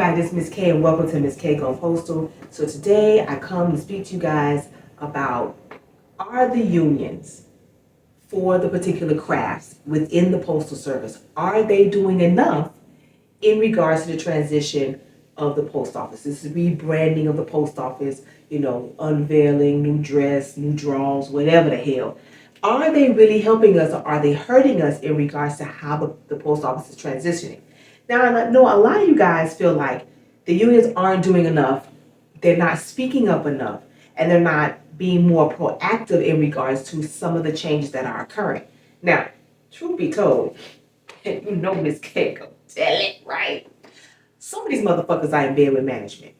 everybody, this is Miss K and welcome to Miss K on Postal. So today I come to speak to you guys about, are the unions for the particular crafts within the Postal Service, are they doing enough in regards to the transition of the post office? This is rebranding of the post office, unveiling, new dress, new draws, whatever the hell. Are they really helping us or are they hurting us in regards to how the post office is transitioning? Now, I know a lot of you guys feel like the unions aren't doing enough, they're not speaking up enough, and they're not being more proactive in regards to some of the changes that are occurring. Now, truth be told, Miss K go tell it, right? Some of these motherfuckers are in bed with management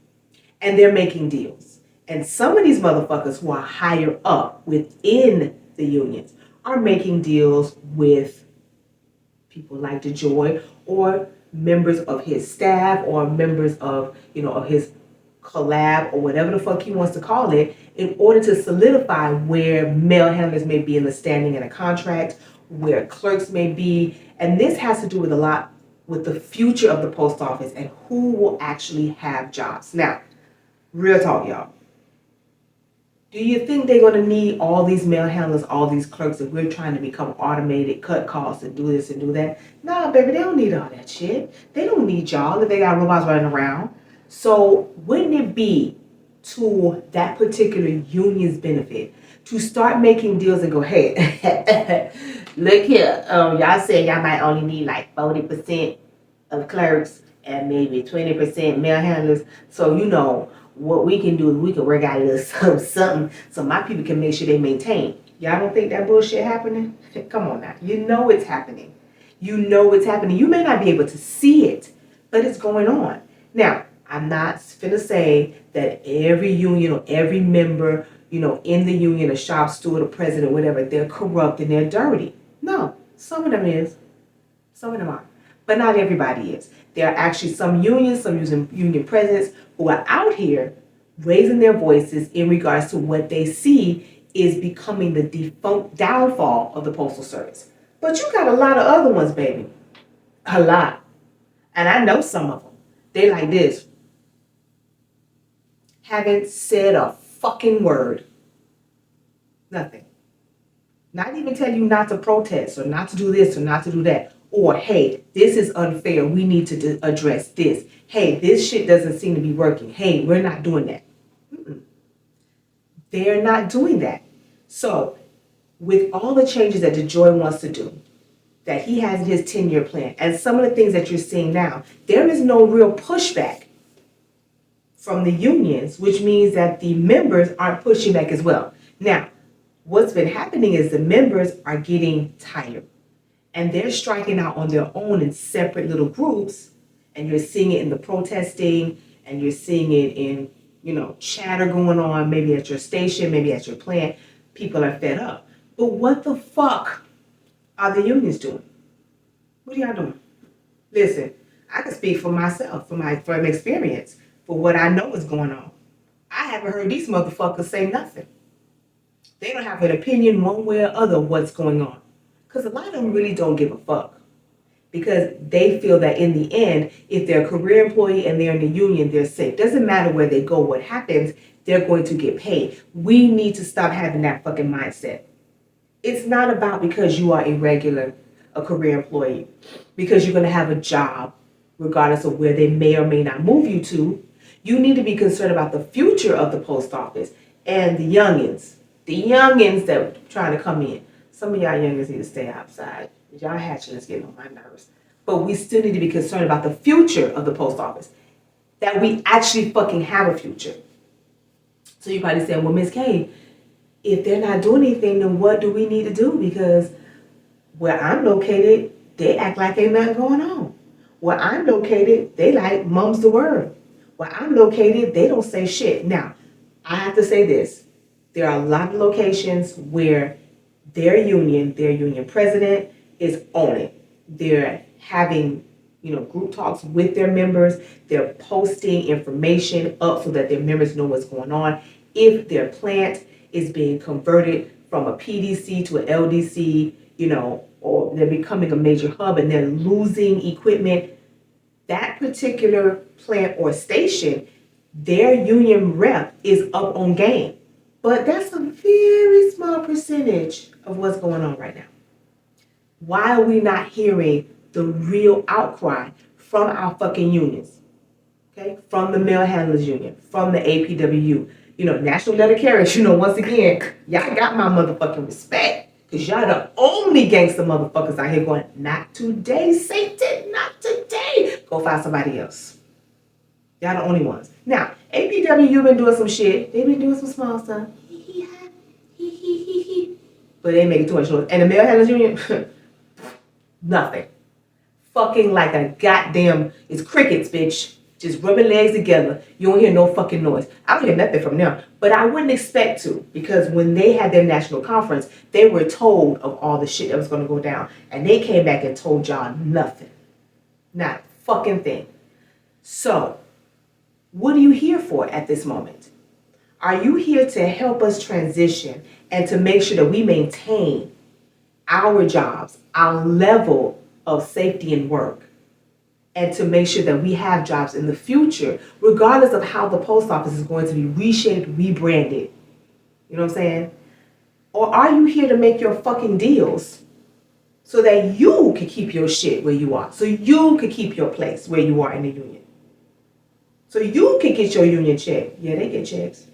and they're making deals. And some of these motherfuckers who are higher up within the unions are making deals with people like DeJoy or members of his staff or members of his collab or whatever the fuck he wants to call it, in order to solidify where mail handlers may be in the standing in a contract, where clerks may be. And this has to do with a lot with the future of the post office and who will actually have jobs. Now, real talk, y'all. Do you think they're going to need all these mail handlers, all these clerks, if we're trying to become automated, cut costs, and do this and do that? Nah, baby, they don't need all that shit. They don't need y'all if they got robots running around. So wouldn't it be to that particular union's benefit to start making deals and go, hey, look here, y'all said y'all might only need like 40% of clerks and maybe 20% mail handlers. So, what we can do is we can work out a little something so my people can make sure they maintain. Y'all don't think that bullshit happening? Come on now. You know it's happening. You know it's happening. You may not be able to see it, but it's going on. Now, I'm not finna say that every union or every member, in the union, a shop steward, a president, whatever, they're corrupt and they're dirty. No, some of them is. Some of them are. But not everybody is. There are actually some unions, some union presidents who are out here raising their voices in regards to what they see is becoming the defunct downfall of the Postal Service. But you got a lot of other ones, baby. A lot. And I know some of them. They like this. Haven't said a fucking word. Nothing. Not even tell you not to protest or not to do this or not to do that. Or, hey, this is unfair. We need to address this. Hey, this shit doesn't seem to be working. Hey, we're not doing that. They're not doing that. So, with all the changes that DeJoy wants to do, that he has in his 10-year plan, and some of the things that you're seeing now, there is no real pushback from the unions, which means that the members aren't pushing back as well. Now, what's been happening is the members are getting tired. And they're striking out on their own in separate little groups. And you're seeing it in the protesting, and you're seeing it in, chatter going on, maybe at your station, maybe at your plant. People are fed up. But what the fuck are the unions doing? What are y'all doing? Listen, I can speak for myself, from experience, for what I know is going on. I haven't heard these motherfuckers say nothing. They don't have an opinion one way or other of what's going on. Because a lot of them really don't give a fuck. Because they feel that in the end, if they're a career employee and they're in the union, they're safe. Doesn't matter where they go, what happens, they're going to get paid. We need to stop having that fucking mindset. It's not about because you are a career employee, because you're going to have a job, regardless of where they may or may not move you to. You need to be concerned about the future of the post office and the youngins that are trying to come in. Some of y'all youngins need to stay outside. Y'all hatchlings getting on my nerves. But we still need to be concerned about the future of the post office. That we actually fucking have a future. So you probably saying, well, Miss K, if they're not doing anything, then what do we need to do? Because where I'm located, they act like ain't nothing going on. Where I'm located, they like mum's the word. Where I'm located, they don't say shit. Now, I have to say this. There are a lot of locations where their union president is on it. They're having, group talks with their members. They're posting information up so that their members know what's going on. If their plant is being converted from a PDC to an LDC, or they're becoming a major hub and they're losing equipment, that particular plant or station, their union rep is up on game. But that's a very small percentage of what's going on right now. Why are we not hearing the real outcry from our fucking unions? Okay? From the mail handlers union, from the APWU, National Letter Carriers, once again, y'all got my motherfucking respect. Because y'all the only gangster motherfuckers out here going, not today, Satan, not today. Go find somebody else. Y'all the only ones. Now, APWU been doing some shit. They been doing some small stuff. But they ain't making too much noise. And the mail handlers union, nothing. Fucking like a goddamn, it's crickets, bitch. Just rubbing legs together. You don't hear no fucking noise. I don't hear nothing from them. But I wouldn't expect to, because when they had their national conference, they were told of all the shit that was going to go down. And they came back and told y'all nothing. Not a fucking thing. So, what are you here for at this moment? Are you here to help us transition and to make sure that we maintain our jobs, our level of safety and work, and to make sure that we have jobs in the future, regardless of how the post office is going to be reshaped, rebranded? You know what I'm saying? Or are you here to make your fucking deals so that you can keep your shit where you are, so you can keep your place where you are in the union, so you can get your union check? Yeah, they get checks.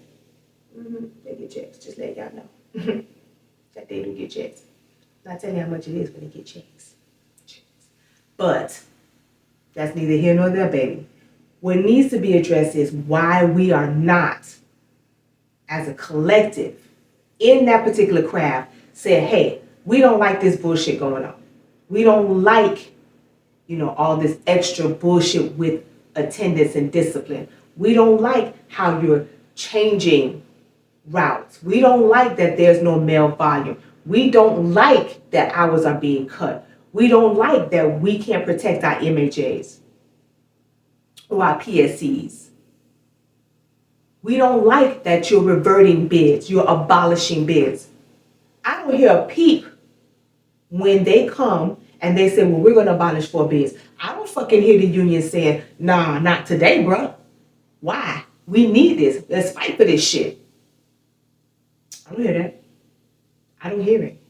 They get checks. Just let y'all know that they do get checks. Not telling you how much it is, but they get checks. But that's neither here nor there, baby. What needs to be addressed is why we are not, as a collective, in that particular craft, saying, hey, we don't like this bullshit going on. We don't like, all this extra bullshit with attendance and discipline. We don't like how you're changing routes. We don't like that there's no mail volume. We don't like that hours are being cut. We don't like that we can't protect our MHAs or our PSCs. We don't like that you're reverting bids, you're abolishing bids. I don't hear a peep when they come and they say, well, we're going to abolish 4 bids. I don't fucking hear the union saying, nah, not today, bro. Why? We need this. Let's fight for this shit. I don't hear that. I don't hear it.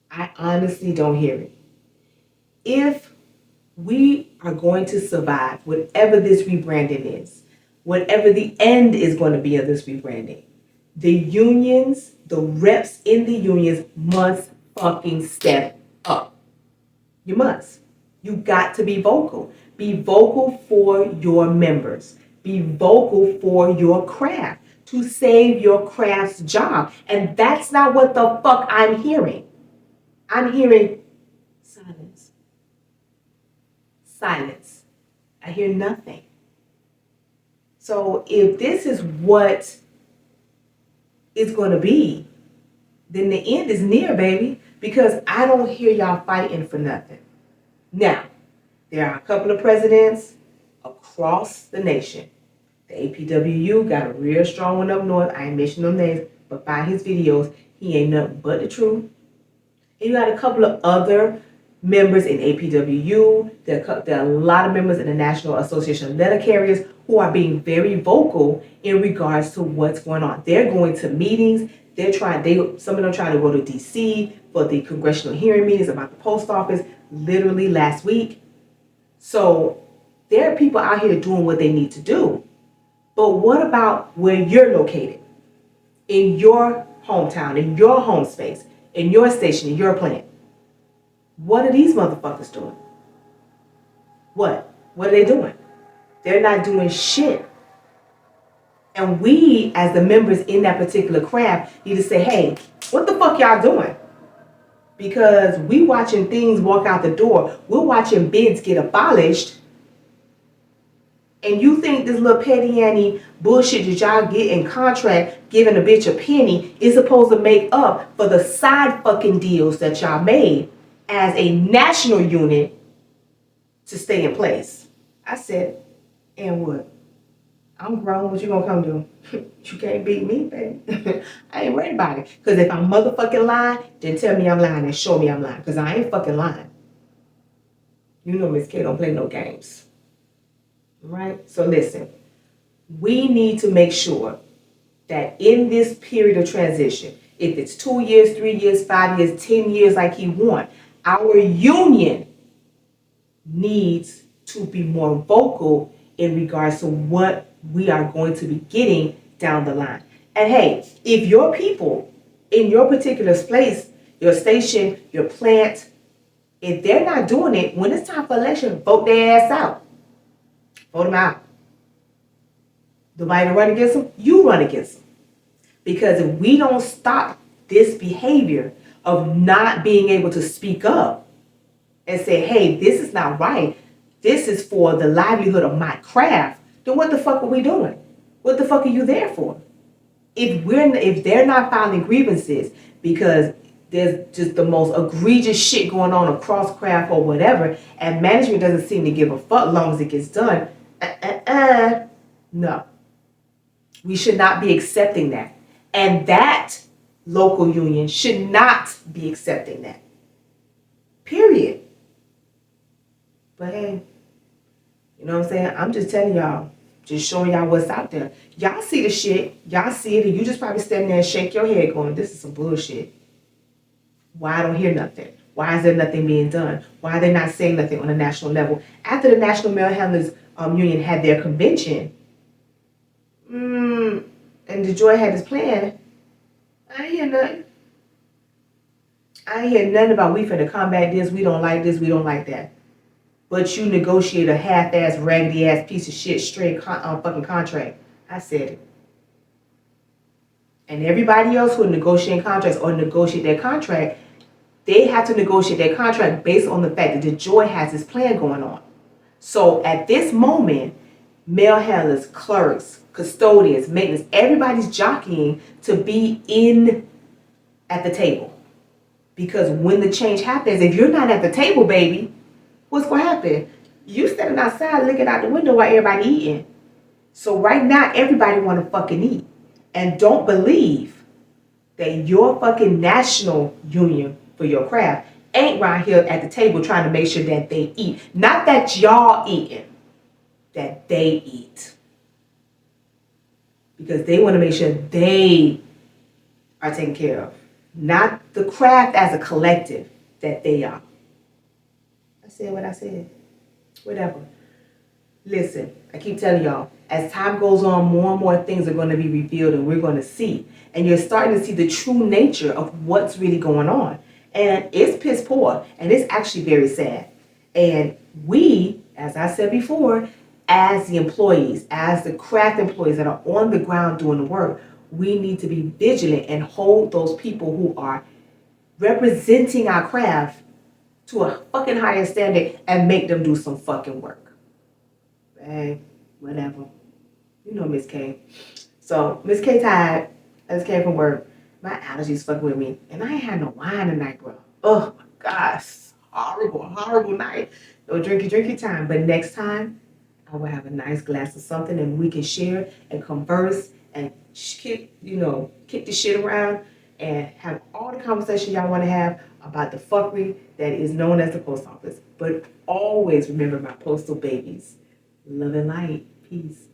I honestly don't hear it. If we are going to survive whatever this rebranding is, whatever the end is going to be of this rebranding, the unions, the reps in the unions must fucking step up. You must. You got to be vocal. Be vocal for your members. Be vocal for your craft, to save your craft's job. And that's not what the fuck I'm hearing. I'm hearing silence. Silence. I hear nothing. So if this is what it's going to be, then the end is near, baby, because I don't hear y'all fighting for nothing. Now, there are a couple of presidents across the nation. The APWU got a real strong one up north. I ain't mentioning no names, but by his videos, he ain't nothing but the truth. And you got a couple of other members in APWU. There are a lot of members in the National Association of Letter Carriers who are being very vocal in regards to what's going on. They're going to meetings. Some of them trying to go to DC for the congressional hearing meetings about the post office literally last week. So there are people out here doing what they need to do. But what about where you're located? In your hometown, in your home space, in your station, in your plant? What are these motherfuckers doing? What? What are they doing? They're not doing shit. And we, as the members in that particular craft, need to say, hey, what the fuck y'all doing? Because we watching things walk out the door. We're watching bids get abolished. And you think this little petty bullshit that y'all get in contract, giving a bitch a penny, is supposed to make up for the side fucking deals that y'all made as a national unit to stay in place? I said, and what? I'm grown. What you gonna come do? You can't beat me, baby. I ain't worried about it. Because if I'm motherfucking lying, then tell me I'm lying and show me I'm lying. Because I ain't fucking lying. You know Miss K don't play no games. Right? So listen, we need to make sure that in this period of transition, if it's 2 years, 3 years, 5 years, 10 years like he wants, our union needs to be more vocal in regards to what we are going to be getting down the line. And hey, if your people in your particular place, your station, your plant, if they're not doing it, when it's time for election, vote their ass out. Vote them out. Nobody to run against them, you run against them. Because if we don't stop this behavior of not being able to speak up and say, hey, this is not right, this is for the livelihood of my craft, then what the fuck are we doing? What the fuck are you there for? If they're not filing grievances because there's just the most egregious shit going on across craft or whatever, and management doesn't seem to give a fuck as long as it gets done, no. We should not be accepting that. And that local union should not be accepting that. Period. But hey, you know what I'm saying? I'm just telling y'all, just showing y'all what's out there. Y'all see the shit, y'all see it, and you just probably standing there and shake your head going, this is some bullshit. Why I don't hear nothing? Why is there nothing being done? Why are they not saying nothing on a national level? After the National Mail Handlers Union had their convention, and DeJoy had his plan, I ain't hear nothing. I ain't hear nothing about we finna combat this, we don't like this, we don't like that. But you negotiate a half-ass, raggedy-ass piece of shit straight fucking contract. I said it. And everybody else who are negotiating contracts or negotiate their contract, they have to negotiate their contract based on the fact that DeJoy has his plan going on. So at this moment, mail handlers, clerks, custodians, maintenance, everybody's jockeying to be in at the table. Because when the change happens, if you're not at the table, baby, what's going to happen? You standing outside looking out the window while everybody eating. So right now, everybody want to fucking eat. And don't believe that your fucking national union for your craft ain't right here at the table trying to make sure that they eat. Not that y'all eating, that they eat. Because they want to make sure they are taken care of. Not the craft as a collective that they are. I said what I said. Whatever. Listen, I keep telling y'all, as time goes on, more and more things are going to be revealed and we're going to see. And you're starting to see the true nature of what's really going on. And it's piss poor. And it's actually very sad. And we, as I said before, as the employees, as the craft employees that are on the ground doing the work, we need to be vigilant and hold those people who are representing our craft to a fucking higher standard and make them do some fucking work. Hey, whatever. You know Miss K. So, Miss K tired. I just came from work. My allergies fucking with me. And I ain't had no wine tonight, bro. Oh, my gosh. Horrible, horrible night. No drinky time. But next time, I will have a nice glass of something and we can share and converse and kick the shit around and have all the conversation y'all want to have about the fuckery that is known as the post office. But always remember my postal babies. Love and light. Peace.